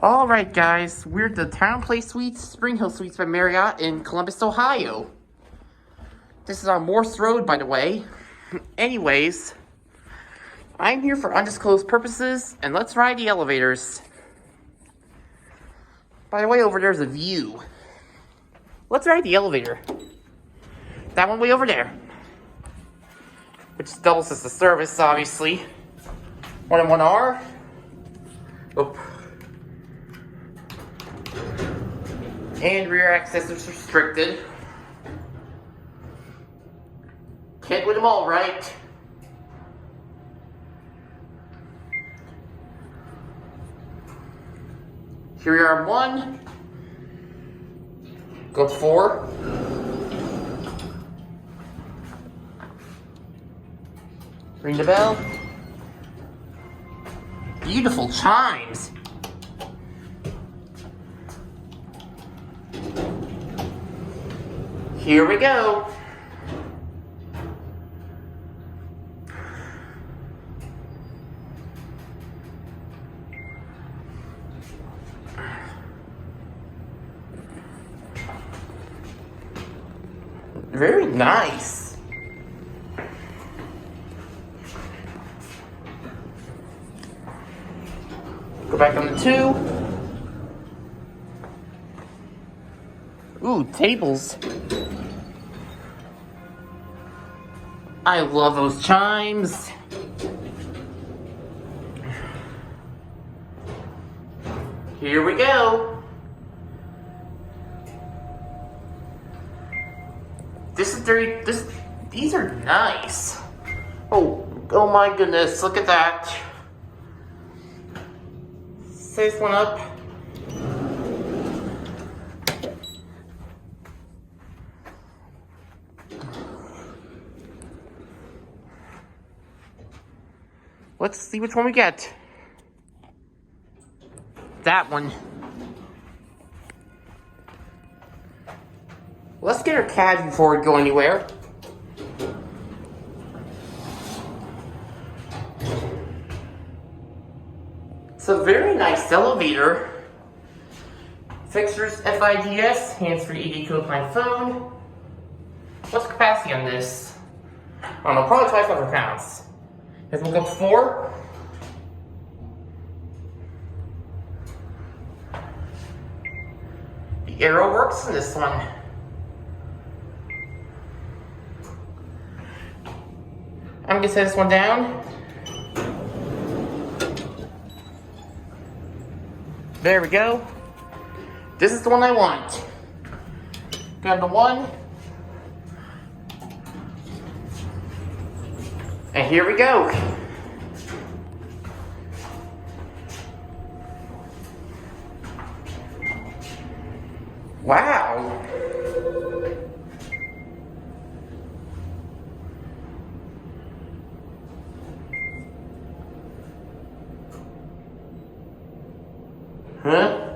Alright guys, we're at the TownePlace Suites, Spring Hill Suites by Marriott in Columbus, Ohio. This is on Morse Road, by the way. Anyways, I'm here for undisclosed purposes, and let's ride the elevators. By the way, over there's a view. Let's ride the elevator. That one way over there. Which doubles as the service, obviously. 1 and 1R. Oh. And rear access is restricted. Can't win them all, right? Here we are, 1. Go to 4. Ring the bell. Beautiful chimes. Here we go. Very nice. Go back on the 2. Ooh, tables. I love those chimes. Here we go. These are nice. Oh my goodness, look at that. Set this one up. Let's see which one we get. That one. Let's get our CAD before we go anywhere. It's a very nice elevator. Fixtures, FIDS, hands-free ED incline phone. What's the capacity on this? I don't know, probably 2,500 pounds. Let's look up 4. The arrow works in this one. I'm gonna set this one down. There we go. This is the one I want. Grab the 1. And here we go. Wow. Huh?